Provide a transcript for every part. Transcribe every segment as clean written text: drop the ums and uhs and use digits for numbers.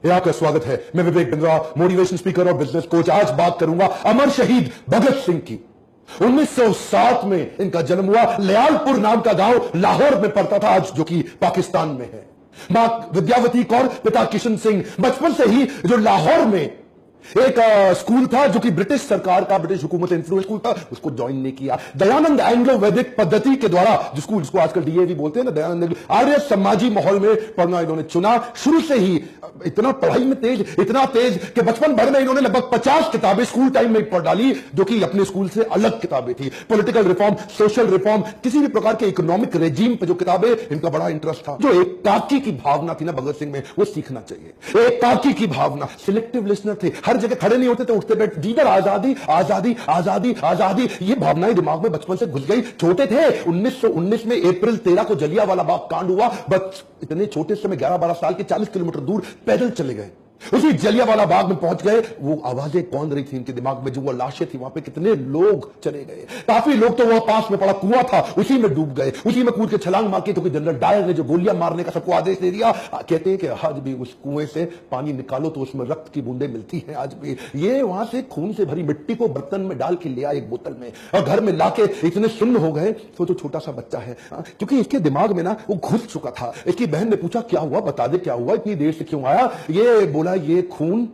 ये आपका स्वागत है। मैं विवेक बिंद्रा, मोटिवेशन स्पीकर और बिजनेस कोच। आज बात करूंगा अमर शहीद भगत सिंह की। 1907 में इनका जन्म हुआ। लयालपुर नाम का गांव लाहौर में पड़ता था, आज जो कि पाकिस्तान में है। मां विद्यावती कौर, पिता किशन सिंह। बचपन से ही जो लाहौर में एक स्कूल था जो कि ब्रिटिश सरकार का, ब्रिटिश हुकूमत इंफ्लुएंस स्कूल था, उसको ज्वाइन नहीं किया। दयानंद एंग्लो वैदिक पद्धति के द्वारा जो स्कूल, जिसको आजकल डीएवी बोलते हैं ना, दयानंद आर्य समाजी माहौल में पढ़ना इन्होंने चुना। शुरू से ही इतना पढ़ाई में तेज, इतना तेज कि बचपन भर में इन्होंने लगभग 50 किताबें स्कूल टाइम में पढ़ डाली, जो कि अपने स्कूल से अलग किताबें थी। पॉलिटिकल रिफॉर्म, सोशल रिफॉर्म, किसी भी प्रकार के इकोनॉमिक रेजिम पर जो किताबें, इनका बड़ा इंटरेस्ट था। जो एकाकी की भावना थी ना भगत सिंह में, वो सीखना चाहिए। एकाकी की भावना, सिलेक्टिव लिसनर थे, हर जगह खड़े नहीं होते थे, उठते बैठ, दीगर आजादी आजादी आजादी आजादी, ये भावनाएं दिमाग में बचपन से घुस गई। छोटे थे, 1919 में अप्रैल 13 को जलियांवाला बाग कांड हुआ। बस इतने छोटे समय 11-12 साल के 40 किलोमीटर दूर पैदल चले गए। उसी जलियांवाला बाग में पहुंच गए। वो आवाजें कौन रही थी इनके दिमाग में, जो वो लाशें थी, वहां पे कितने लोग चले गए। काफी लोग तो वहां पास में पड़ा कुआं था, उसी में डूब गए, उसी में कूद के छलांग मार के, क्योंकि जनरल डायर ने जो गोलियां मारने का सबको आदेश दे दिया। कहते हैं कि आज भी उस कुएं से पानी निकालो तो उसमें रक्त की बूंदें मिलती हैं आज भी। ये वहां से खून से भरी मिट्टी को बर्तन में डाल के लिया एक बोतल में, और घर में लाके इतने सुन्न हो गए। तो छोटा सा बच्चा है, क्योंकि इसके दिमाग में ना वो घुस चुका था। इसकी बहन ने पूछा, क्या हुआ, बता दे क्या हुआ, इतनी देर से क्यों आया। ये बोला, ये खून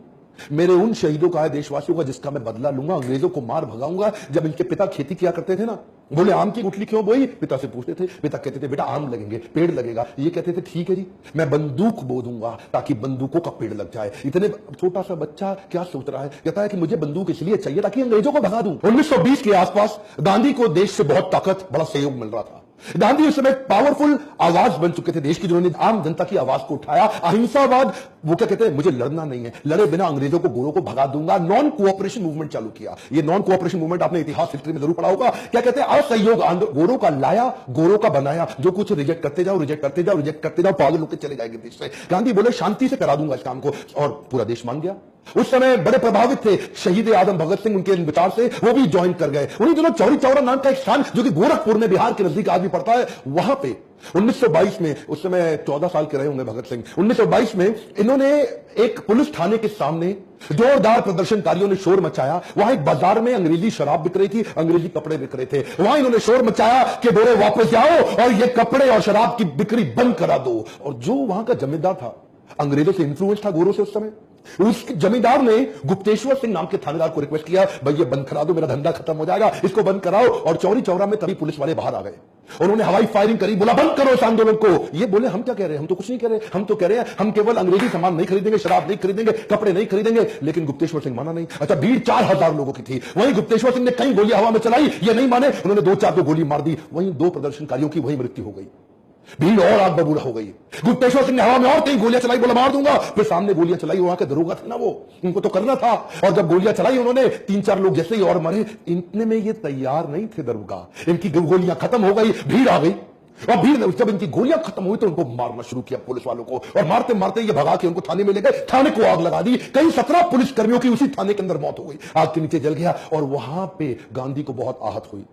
मेरे उन शहीदों का है, देशवासियों का, जिसका मैं बदला लूंगा, अंग्रेजों को मार भगाऊंगा। जब इनके पिता खेती किया करते थे ना, बोले आम की गुठली क्यों बोई, पिता से पूछते थे। पिता कहते थे, बेटा आम लगेंगे, पेड़ लगेगा। ये कहते थे, ठीक है जी, मैं बंदूक बो दूंगा ताकि बंदूकों का पेड़ लग जाए। इतने छोटा सा बच्चा क्या सोच रहा है, कहता है कि मुझे बंदूक इसलिए चाहिए ताकि अंग्रेजों को भगा दूं। 1920 के आसपास गांधी को देश से बहुत ताकत, बड़ा सहयोग मिल रहा था। गांधी उस समय पावरफुल आवाज बन चुके थे देश की, जिन्होंने आम जनता की आवाज को उठाया। अहिंसावाद, वो क्या कहते हैं, मुझे लड़ना नहीं है, लड़े बिना अंग्रेजों को, गोरों को भगा दूंगा। नॉन कोऑपरेशन मूवमेंट चालू किया। ये नॉन कोऑपरेशन मूवमेंट आपने इतिहास हिस्ट्री में जरूर पढ़ा होगा। क्या कहते हैं, असहयोग आंदोलन, गोरों का लाया, गोरों का बनाया। जो कुछ रिजेक्ट करते जाओ, रिजेक्ट करते जाओ, रिजेक्ट करते जाओ, पागल होकर चले जाएंगे देश से। गांधी बोले, शांति से करा दूंगा इस काम को, और पूरा देश मान गया। उस समय बड़े प्रभावित थे शहीद आदम भगत सिंह, उनके विचार से, वो भी ज्वाइन कर गए। उन्हीं दिनों चौरी चौरा नाम का एक स्थान, जो कि गोरखपुर में, बिहार के नजदीक आज भी पड़ता है, वहां पे 1922 में, उस समय 14 साल के रहे होंगे भगत सिंह, 1922 में इन्होंने एक पुलिस थाने के सामने जोरदार प्रदर्शनकारियों ने शोर मचाया। वहां एक बाजार में अंग्रेजी शराब बिक रही थी, अंग्रेजी कपड़े बिक रहे थे। वहां इन्होंने शोर मचाया कि गोरे वापस जाओ और ये कपड़े और शराब की बिक्री बंद करा दो। और जो वहां का जमींदार था, अंग्रेजों से इंफ्लुएंस था गोरों से उस समय, उस जमींदार ने गुप्तेश्वर सिंह नाम के थानेदार को रिक्वेस्ट किया, भाई ये बंद करा दो, मेरा धंधा खत्म हो जाएगा, इसको बंद कराओ। और चौरी चौरा में तभी पुलिस वाले बाहर आ गए, उन्होंने हवाई फायरिंग करी, बोला बंद करो इस आंदोलन को। ये बोले, हम क्या कह रहे हैं, हम तो कुछ नहीं कह रहे, हम तो कह रहे हैं हम केवल अंग्रेजी सामान नहीं खरीदेंगे, शराब नहीं खरीदेंगे, कपड़े नहीं खरीदेंगे। लेकिन गुप्तेश्वर सिंह माना नहीं। अच्छा, भीड़ 4000 लोगों की थी। वहीं गुप्तेश्वर सिंह ने कई गोलियां हवा में चलाई, ये नहीं माने, उन्होंने 2-4 को गोली मार दी। वहीं 2 प्रदर्शनकारियों की वहीं मृत्यु हो गई। भीड़ और आग बबूला हो गई। गुप्तेश्वर सिंह ने हवा में और कई गोलियां चलाई, बोला मार दूंगा। फिर सामने गोलियां चलाई, वहां के दरोगा थे ना, वो उनको तो करना था। और जब गोलियां चलाई उन्होंने, 3-4 लोग जैसे ही और मरे। इतने में ये तैयार नहीं थे दरोगा, इनकी गोलियां खत्म हो गई, भीड़ आ गई। और भीड़ ने जब इनकी गोलियां खत्म हुई तो उनको मारना शुरू किया, पुलिस वालों को। और मारते मारते ये भगा के उनको थाने में ले गए, थाने को आग लगा दी। कई 17 पुलिस कर्मियों की उसी थाने के अंदर मौत हो गई, आग के नीचे जल गया। और वहां पे गांधी को बहुत आहत हुई।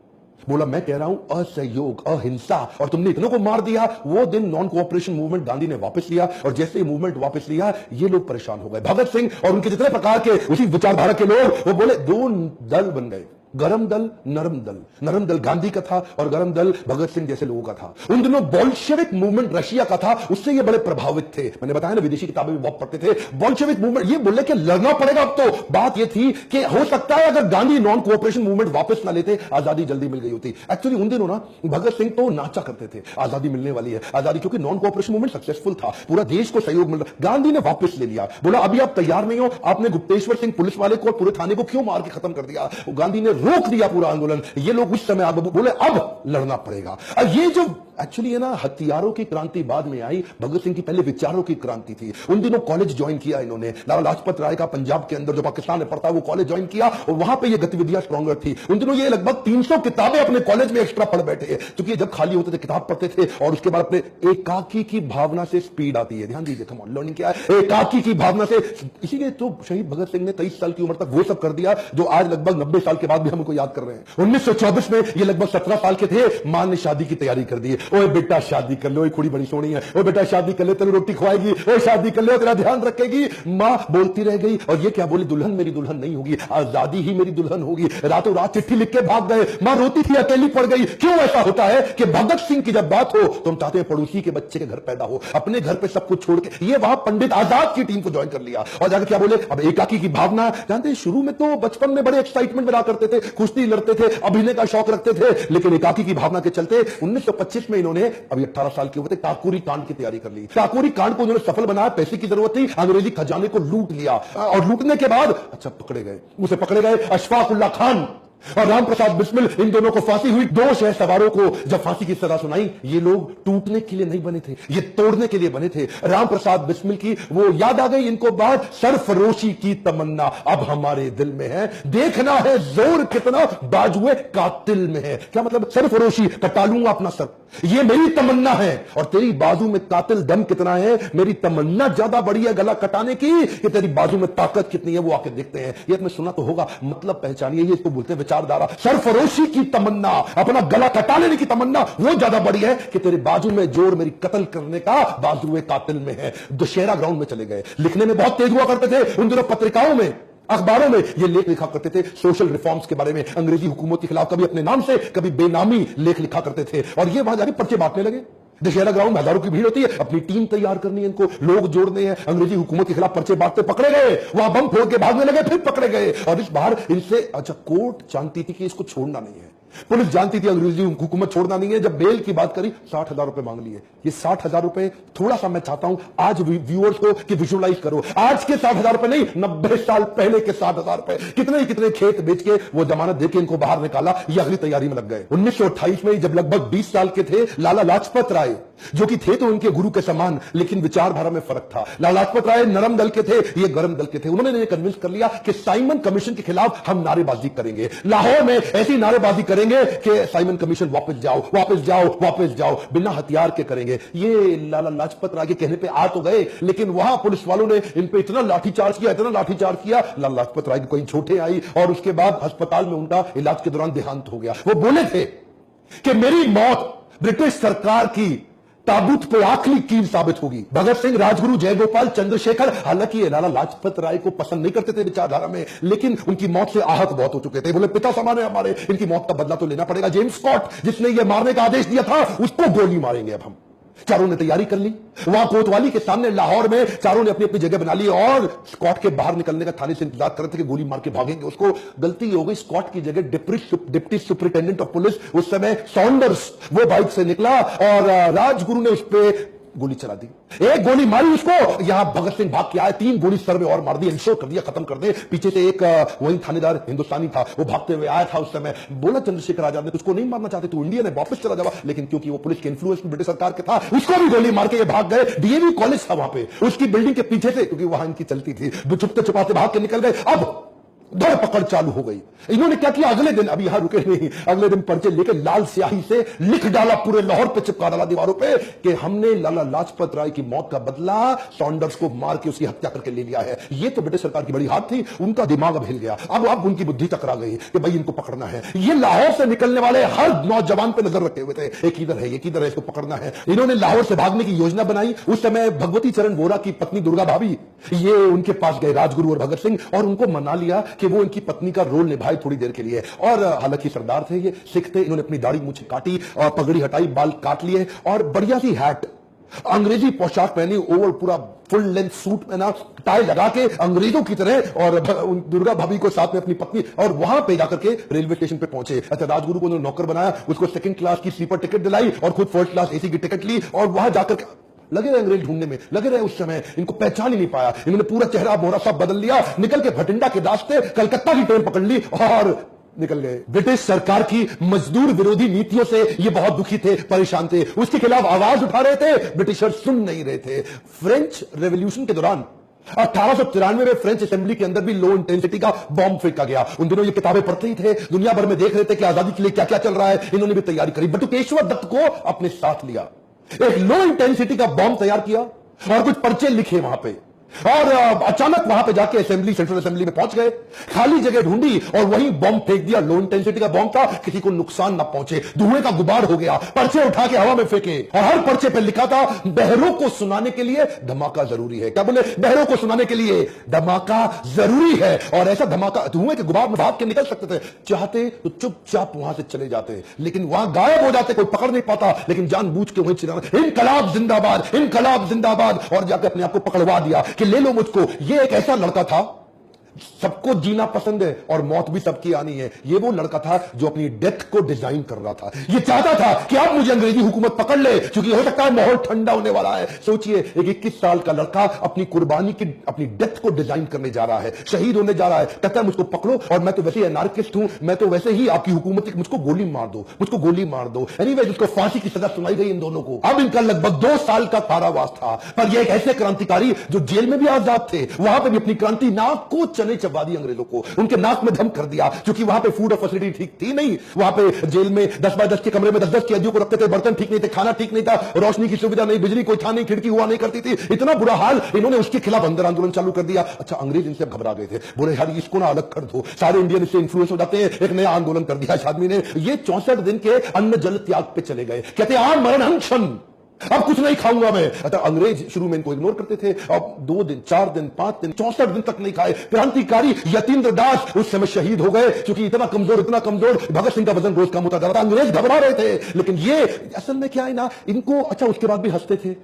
बोला, मैं कह रहा हूं असहयोग, अहिंसा, और तुमने इतनों को मार दिया। वो दिन नॉन कोऑपरेशन मूवमेंट गांधी ने वापस लिया, और जैसे ही मूवमेंट वापस लिया, ये लोग परेशान हो गए। भगत सिंह और उनके जितने प्रकार के उसी विचारधारा के लोग, वो बोले 2 दल बन गए, गरम दल, नरम दल। नरम दल गांधी का था और गरम दल भगत सिंह जैसे लोगों का था। उन दिनों बोल्शेविक मूवमेंट रशिया का था, उससे ये बड़े प्रभावित थे। मैंने बताया ना, विदेशी किताबें भी बहुत पढ़ते थे। बोल्शेविक मूवमेंट, ये बोले कि लड़ना पड़ेगा। अब तो बात ये थी कि हो सकता है अगर गांधी नॉन कोऑपरेशन मूवमेंट वापस ना लेते, आजादी जल्दी मिल गई होती। एक्चुअली उन दिनों ना भगत सिंह तो नाचा करते थे, आजादी मिलने वाली है, आजादी, क्योंकि नॉन कोऑपरेशन मूवमेंट सक्सेसफुल था, पूरा देश को सहयोग मिल रहा। गांधी ने वापस ले लिया, बोला अभी आप तैयार नहीं हो, आपने गुप्तेश्वर सिंह पुलिस वाले को और पूरे थाने को क्यों मार के खत्म कर दिया। गांधी ने रोक दिया पूरा आंदोलन। ये लोग उस समय बोले अब लड़ना पड़ेगा। अब ये जो एक्चुअली है ना, हथियारों की क्रांति बाद में आई, भगत सिंह की पहले विचारों की क्रांति थी। उन दिनों कॉलेज ज्वाइन किया इन्होंने, लाला लाजपत राय का पंजाब के अंदर, जो पाकिस्तान में पड़ता है, वो कॉलेज ज्वाइन किया, और वहां पे ये गतिविधियां स्ट्रॉन्गर थी। उन दिनों ये लगभग 300 किताबें अपने कॉलेज में एक्स्ट्रा पढ़ बैठे, क्योंकि जब खाली होते थे किताब पढ़ते थे। और उसके बाद अपने एकाकी की भावना से स्पीड आती है, ध्यान दीजिए, कम ऑन, लर्निंग क्या है, एकाकी की भावना से। इसीलिए तो शहीद भगत सिंह ने 23 साल की उम्र तक वो सब कर दिया जो आज लगभग 90 साल के बाद भी हमको याद कर रहे हैं। 1924 में ये लगभग 17 साल के थे, मां ने शादी की तैयारी कर दी। ओए बेटा शादी कर लो, ओए कुड़ी बड़ी सोनी है, ओए बेटा शादी कर ले, तेरी रोटी खवाएगी, ओए शादी कर ले, तेरा ध्यान रखेगी। मां बोलती रह गई और ये क्या बोली, दुल्हन मेरी दुल्हन नहीं होगी, आजादी ही मेरी दुल्हन होगी। रातों रात चिट्ठी लिख के भाग गए। मां रोती थी, अकेली पड़ गई। क्यों ऐसा होता है कि भगत सिंह की जब बात हो तो हम चाहते हैं पड़ोसी के बच्चे के घर पैदा हो, अपने घर पे सब कुछ छोड़ के ये वहां पंडित आजाद की टीम को ज्वाइन कर लिया और जाकर क्या बोले, अब एकाकी की भावना। जानते हैं शुरू में तो बचपन में बड़े एक्साइटमेंट बना करते थे, कुश्ती लड़ते थे, अभिनय का शौक रखते थे, लेकिन एकाकी की भावना के चलते 1925 में इन्होंने, अभी 18 साल के हुए थे, काकोरी कांड की तैयारी कर ली। काकोरी कांड को उन्होंने सफल बनाया, पैसे की जरूरत थी, अंग्रेजी खजाने को लूट लिया और लूटने के बाद अच्छा पकड़े गए, उसे पकड़े गए अशफाक उल्लाह खान और राम प्रसाद बिस्मिल, इन दोनों को फांसी हुई। 2 शहर सवारों को जब फांसी की सजा सुनाई, ये लोग टूटने के लिए नहीं बने थे, ये तोड़ने के लिए बने थे। राम प्रसाद बिस्मिल की वो याद आ गई इनको बात, सरफरोशी की तमन्ना अब हमारे दिल में है, देखना है जोर कितना बाजुए कातिल में है। क्या मतलब, सरफरोशी, कटा लूंगा अपना सर, ये मेरी तमन्ना है, और तेरी बाजू में कातिल दम कितना है, मेरी तमन्ना ज्यादा बड़ी है गला कटाने की कि तेरी बाजू में ताकत कितनी है, वो आके देखते हैं। ये तुम्हें सुना तो होगा, मतलब पहचानिए, ये इसको बोलते हैं विचारधारा। सरफरोशी की तमन्ना, अपना गला कटा लेने की तमन्ना, वो ज्यादा बड़ी है कि तेरी बाजू में जोर मेरी कत्ल करने का बाजुए कातिल में है। दशहरा ग्राउंड में चले गए, लिखने में बहुत तेज हुआ करते थे उन दिनों, पत्रिकाओं में, अखबारों में ये लेख लिखा करते थे सोशल रिफॉर्म्स के बारे में, अंग्रेजी हुकूमत के खिलाफ, कभी अपने नाम से कभी बेनामी लेख लिखा करते थे। और ये वहां जाके पर्चे बांटने लगे। दशहरा ग्राउंड में हजारों की भीड़ होती है, अपनी टीम तैयार करनी है, इनको लोग जोड़ने हैं, अंग्रेजी हुकूमत के खिलाफ पर्चे बांटते पकड़े गए, वहां बम फोड़ के भागने लगे, फिर पकड़े गए। और इस बार इनसे, अच्छा कोर्ट जानती थी कि इसको छोड़ना नहीं है, पुलिस जानती थी अंग्रेजी हुकूमत छोड़ना नहीं है। जब बेल की बात करी 60,000 रुपए मांग लिए। ये 60,000 रुपए थोड़ा सा मैं चाहता हूं आज व्यूअर्स को कि विजुअलाइज करो, आज के 60,000 रुपए नहीं, 90 साल पहले के 60,000 रुपए। कितने कितने खेत बेच के वो जमानत देके इनको बाहर निकाला, ये अगली तैयारी में लग गए। 1928 में जब लगभग 20 साल के थे, लाला लाजपत राय, जो कि थे तो उनके गुरु के समान, लेकिन विचारधारा में फर्क था। लाला लाजपत राय नरम दल के थे, ये गरम दल के थे। उन्होंने ये कन्विंस कर लिया कि साइमन कमीशन के खिलाफ हम नारेबाजी करेंगे, लाहौर में ऐसी नारेबाजी करेंगे कि साइमन कमीशन वापस जाओ, वापस जाओ, वापस जाओ, बिना हथियार के करेंगे। ये लाला लाजपत राय के कहने पे आ तो गए, लेकिन वहां पुलिस वालों ने इन पे इतना लाठीचार्ज किया, इतना लाठीचार्ज किया, लाला लाजपत राय की कोई चोटें आई और उसके बाद अस्पताल में उनका इलाज के दौरान देहांत हो गया। वो बोले थे कि मेरी मौत ब्रिटिश सरकार की ताबूत पे आखिरी कील साबित होगी। भगत सिंह, राजगुरु, जयगोपाल, चंद्रशेखर, हालांकि ये लाला लाजपत राय को पसंद नहीं करते थे विचारधारा में, लेकिन उनकी मौत से आहत बहुत हो चुके थे। बोले पिता समान है हमारे, इनकी मौत का बदला तो लेना पड़ेगा। जेम्स स्कॉट, जिसने ये मारने का आदेश दिया था, उसको गोली मारेंगे अब हम। चारों ने तैयारी कर ली, वहां कोतवाली के सामने लाहौर में चारों ने अपनी अपनी जगह बना ली और स्कॉट के बाहर निकलने का थाने से इंतजार कर रहे थे कि गोली मार के भागेंगे। उसको गलती हो गई, स्कॉट की जगह डिप्टी सुपरिटेंडेंट ऑफ पुलिस उस समय सॉन्डर्स, वो बाइक से निकला और राजगुरु ने उस पर गोली चला दी। एक गोली मारी उसको, यहां भगत सिंह भाग के आए, 3 गोली सर में और मार दी, इंश्योर कर दिया खत्म कर दे। पीछे से एक वही थानेदार हिंदुस्तानी था, वो भागते हुए आया था उस समय। बोला चंद्रशेखर आजाद ने, तुझको नहीं मारना चाहते, तू इंडियन है, वापस चला जावा। लेकिन क्योंकि वो पुलिस के इन्फ्लुएंस में ब्रिटिश सरकार के था, उसको भी गोली मार के ये भाग गए। डीएवी कॉलेज था वहां पे, उसकी बिल्डिंग के पीछे से, क्योंकि वहां इनकी चलती थी, छुपते छुपाते भाग के निकल गए। अब धरपकड़ चालू हो गई। इन्होंने क्या किया, अगले दिन, अभी यहां रुके नहीं, अगले दिन पर्चे लेकर लाल स्याही से लिख डाला, पूरे लाहौर पे चिपका डाला दीवारों पे कि हमने लाला लाजपत राय की मौत का बदला सॉन्डर्स को मार के उसकी हत्या करके ले लिया है। ये तो ब्रिटिश सरकार की बड़ी हाथ थी, उनका दिमाग अब हिल गया। अब उनकी बुद्धि टकरा गई कि भाई इनको पकड़ना है। ये लाहौर से निकलने वाले हर नौजवान पे नजर रखे हुए थे, एक इधर है, एक इधर है, इसको पकड़ना है। इन्होंने लाहौर से भागने की योजना बनाई। उस समय भगवती चरण वोरा की पत्नी दुर्गा भाभी, ये उनके पास गए राजगुरु और भगत सिंह, और उनको मना लिया कि वो इनकी पत्नी का रोल निभाए थोड़ी देर के लिए। और हालांकि सरदार थे, ये सिख थे, इन्होंने अपनी दाढ़ी मूंछ काटी और पगड़ी हटाई, बाल काट लिए और बढ़िया सी हैट, अंग्रेजी पोशाक पहनी, ओवर पूरा फुल लेंथ सूट पहना, टाई लगा के अंग्रेजों की तरह, और दुर्गा भाभी को साथ में अपनी पत्नी, और वहां पे जाकर के रेलवे स्टेशन पे पहुंचे। अच्छा, राजगुरु को उन्होंने नौकर बनाया, उसको सेकंड क्लास की स्लीपर टिकट दिलाई और खुद फर्स्ट क्लास एसी की टिकट ली, और वहां जाकर लगे रहे अंग्रेज ढूंढने में, लगे रहे। उस समय इनको पहचान ही नहीं पाया, इन्होंने पूरा चेहरा मोहरा सब बदल लिया, निकल के भटिंडा के रास्ते कलकत्ता की ट्रेन पकड़ ली और निकल गए। ब्रिटिश सरकार की मजदूर विरोधी नीतियों से ये बहुत दुखी थे, परेशान थे, उसके खिलाफ आवाज उठा रहे थे, ब्रिटिशर सुन नहीं रहे थे। फ्रेंच रेवोल्यूशन के दौरान 1893 में फ्रेंच असेंबली के अंदर भी लो इंटेंसिटी का बॉम्ब फेंका गया। उन दिनों ये किताबें पढ़ते ही थे, दुनिया भर में देख रहे थे कि आजादी के लिए क्या क्या चल रहा है। इन्होंने भी तैयारी करी, बटुकेश्वर दत्त को अपने साथ लिया, एक लो इंटेंसिटी का बॉम्ब तैयार किया और कुछ पर्चे लिखे वहां पे और अचानक वहां पे जाके असेंबली, सेंट्रल असेंबली में पहुंच गए, खाली जगह ढूंढी और वहीं बॉम्ब फेंक दिया। लो इंटेंसिटी का बॉम्ब था, किसी को नुकसान ना पहुंचे, धुएं का गुबार हो गया। पर्चे उठा के हवा में फेंके और हर पर्चे पे लिखा था, बहरों को सुनाने के लिए धमाका जरूरी है। क्या बोले? बहरों को सुनाने के लिए धमाका जरूरी है। और ऐसा धमाका, धुएं के गुबार में भाग के निकल सकते थे, चाहते तो चुपचाप वहां से चले जाते, लेकिन वहां गायब हो जाते, कोई पकड़ नहीं पाता। लेकिन जानबूझ के वहीं चिल्लाना, इनकलाब जिंदाबाद, इनकलाब जिंदाबाद, और जाकर अपने आप को पकड़वा दिया कि ले लो मुझको। ये एक ऐसा लड़का था, सबको जीना पसंद है और मौत भी सबकी आनी है। ये वो लड़का था जो अपनी डेथ को डिजाइन कर रहा था। ये चाहता था कि अब मुझे अंग्रेजी हुकूमत पकड़ ले, क्योंकि हो सकता है माहौल ठंडा होने वाला है। सोचिए, एक 21 साल का लड़का अपनी कुर्बानी की, अपनी डेथ को डिजाइन करने जा रहा है, शहीद होने जा रहा है। कहता है मुझको पकड़ो, और मैं तो वैसे ही एनार्किस्ट हूं, मैं तो वैसे ही आपकी हुकूमत, मुझको गोली मार दो, मुझको गोली मार दो। एनीवे, जिसको फांसी की सजा सुनाई गई इन दोनों को। अब इनका लगभग 2 साल का कारावास था। पर ये एक ऐसे क्रांतिकारी जो जेल में भी आजाद थे, वहां पर भी अपनी क्रांति, नाक को चने चबा दी अंग्रेजों को, उनके नाक में दम कर दिया। क्योंकि वहां पे फूड और फैसिलिटी ठीक थी नहीं। वहां पे जेल में 10 बाय 10 के कमरे में 10-10 कैदियों को रखते थे, बर्तन ठीक नहीं थे, खाना ठीक नहीं था, रोशनी की सुविधा नहीं, बिजली कोई था नहीं, खिड़की हुआ नहीं करती थी। इतना बुरा हाल, इन्होंने उसके खिलाफ अंदर आंदोलन चालू कर दिया। अच्छा, अंग्रेज इनसे घबरा गए थे, बोले यार इसको ना अलग कर दो, सारे इंडियन इससे इंफ्लुएंस हो जाते हैं। एक नया आंदोलन कर दिया इस आदमी ने। ये 64 दिन के अन्न जल त्याग पे चले गए। कहते आम मरण अनशन, अब कुछ नहीं खाऊंगा मैं। अच्छा, अंग्रेज शुरू में इनको इग्नोर करते थे। अब 2 दिन, 4 दिन, 5 दिन, 64 दिन तक नहीं खाए। क्रांतिकारी यतीन्द्र दास उस समय शहीद हो गए, क्योंकि इतना कमजोर भगत सिंह का वजन रोज कम होता जा रहा था। अंग्रेज घबरा रहे थे, लेकिन ये असल में क्या है ना, इनको अच्छा उसके बाद भी हंसते थे,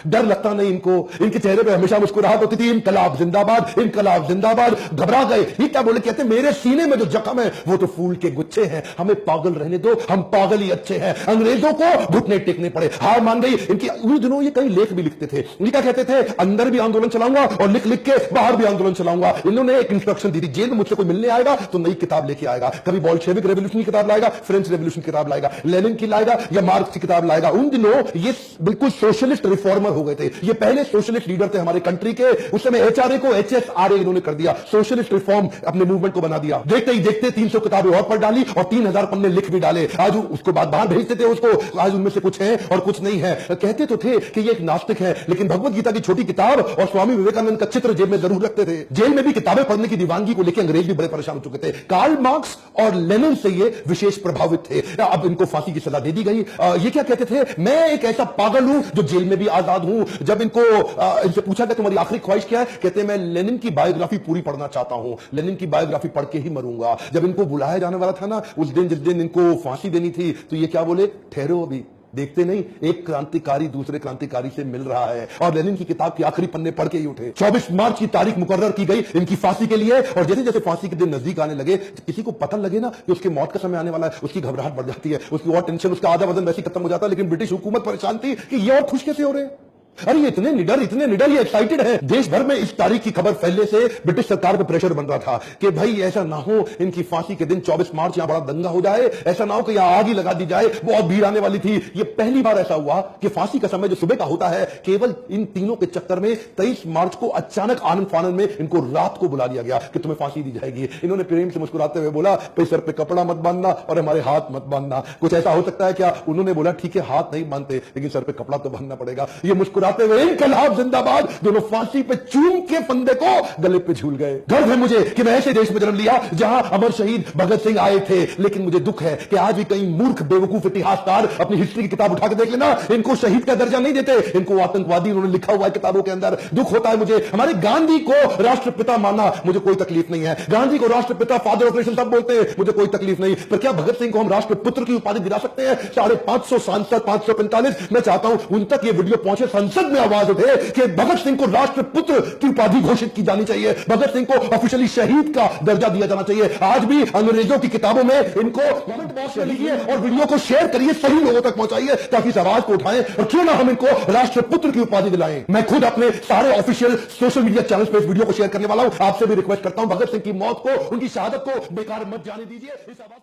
डर लगता नहीं इनको, इनके चेहरे पे हमेशा मुस्कुराहट होती थी। इनकलाब जिंदाबाद, इनकलाब जिंदाबाद। घबरा गए। ये क्या बोले? कहते मेरे सीने में जो जख्म है वो तो फूल के गुच्छे हैं, हमें पागल रहने दो, हम पागल ही अच्छे हैं। अंग्रेजों को घुटने टेकने पड़े, हार मान गई इनकी। उन दिनों ये कई लेख भी लिखते थे। ये क्या कहते थे? अंदर भी आंदोलन चलाऊंगा और लिख लिख के बाहर भी आंदोलन चलाऊंगा। इन्होंने एक इंस्ट्रक्शन दी थी, जेल में मुझसे कोई मिलने आएगा तो नई किताब लेके आएगा। कभी बॉल्शेविक रेवोल्यूशन की किताब लाएगा, फ्रेंच रेवोल्यूशन की किताब लाएगा, लेनिन की लाएगा या मार्क्स की किताब लाएगा। उन दिनों ये बिल्कुल सोशलिस्ट रिफॉर्मर हो गए थे। ये पहले सोशलिस्ट लीडर थे हमारे कंट्री के। उस समय एचआरए को एचएसआरए इन्होंने कर दिया, सोशलिस्ट रिफॉर्म अपने मूवमेंट को बना दिया। देखते ही देखते 300 किताबें और पढ़ डाली और 3000 पन्ने लिख भी डाले। आज उसको बाद बाहर भेजते थे उसको। आज उनमें से कुछ है और कुछ नहीं है। कहते तो थे कि ये एक नास्तिक है, लेकिन भगवत गीता की छोटी किताब और स्वामी विवेकानंद का चित्र जेब में जरूर रखते थे। जेल में भी किताबें पढ़ने की दीवानगी को लेकर अंग्रेज भी बड़े परेशान हो चुके थे। कार्ल मार्क्स और लेनिन से ये विशेष प्रभावित थे। अब इनको फांसी की सजा दे दी गई। ये क्या कहते थे? मैं एक ऐसा पागल हूं जो जेल में भी आजाद हूं। जब इनको इनसे पूछा गया तुम्हारी आखिरी ख्वाहिश क्या है? कहते हैं मैं लेनिन की बायोग्राफी पूरी पढ़ना चाहता हूं, लेनिन की बायोग्राफी पढ़ के ही मरूंगा। जब इनको बुलाया जाने वाला था ना उस दिन, जिस दिन इनको फांसी देनी थी, तो ये क्या बोले? ठहरो, अभी देखते नहीं, एक क्रांतिकारी दूसरे क्रांतिकारी से मिल रहा है। और लेनिन की किताब के आखिरी पन्ने पढ़ के ही उठे। 24 मार्च की तारीख मुकर्रर की गई इनकी फांसी के लिए। और जैसे जैसे फांसी के दिन नजदीक आने लगे, किसी को पता लगे ना कि उसकी मौत का समय आने वाला है, उसकी घबराहट बढ़ जाती है, उसकी और टेंशन, उसका आधा वजन वैसे खत्म हो जाता है। लेकिन ब्रिटिश हुकूमत परेशान थी कि ये और खुश कैसे हो रहे हैं। अरे ये इतने निडर, ये एक्साइटेड है। देश भर में इस तारीख की खबर फैलने से ब्रिटिश सरकार पे प्रेशर बन रहा था कि भाई ऐसा ना हो इनकी फांसी के दिन 24 मार्च यहां बड़ा दंगा हो जाए, ऐसा ना हो कि यहां आग ही लगा दी जाए। बहुत भीड़ आने वाली थी। ये पहली बार ऐसा हुआ कि फांसी का समय जो सुबह का होता है, केवल इन तीनों के चक्कर में 23 मार्च को अचानक आनंद फानंद में इनको रात को बुला लिया गया कि तुम्हें फांसी दी जाएगी। इन्होंने प्रेम से मुस्कुराते हुए बोला, भाई सर पे कपड़ा मत बांधना और हमारे हाथ मत बांधना। कुछ ऐसा हो सकता है क्या? उन्होंने बोला ठीक है हाथ नहीं बांधते, लेकिन सर पे कपड़ा तो बांधना पड़ेगा। ये मुस्कुराते हुए इनकलाब जिंदाबाद दोनों फांसी पे चूम के फंदे को गले पे झूल गए। गर्व है मुझे कि मैं ऐसे देश में जन्म लिया जहां अमर शहीद भगत सिंह आए थे। लेकिन मुझे दुख है कि आज भी कई मूर्ख बेवकूफ इतिहासकार अपनी हिस्ट्री की किताब उठा के देख लेना, इनको शहीद का दर्जा नहीं देते, इनको आतंकवादी उन्होंने लिखा हुआ है किताबों के अंदर। दुख होता है मुझे। हमारे गांधी को राष्ट्रपिता मानना मुझे कोई तकलीफ नहीं है। गांधी को राष्ट्रपिता, फादर ऑफ नेशन सब बोलते हैं, मुझे कोई तकलीफ नहीं। पर क्या भगत सिंह को हम राष्ट्रपुत्र की उपाधि दिला सकते हैं? 550 सांसद, 545। मैं चाहता हूं उन तक ये वीडियो पहुंचे, संसद में आवाज उठे कि भगत सिंह को राष्ट्रपुत्र की उपाधि घोषित की जानी चाहिए, भगत सिंह को ऑफिशियली शहीद का दर्जा दिया जाना चाहिए। आज भी अंग्रेजों की किताबों में इनको कमेंट बॉक्स में लिखिए और वीडियो को शेयर करिए, सही लोगों तक पहुंचाइए ताकि इस आवाज को उठाएं और क्यों ना हम इनको राष्ट्रपुत्र की उपाधि दिलाएं। मैं खुद अपने सारे ऑफिशियल सोशल मीडिया चैनल पर इस वीडियो को शेयर करने वाला हूं। आपसे भी रिक्वेस्ट करता हूं, भगत सिंह की मौत को, उनकी शहादत को बेकार मत जाने दीजिए। इस आवाज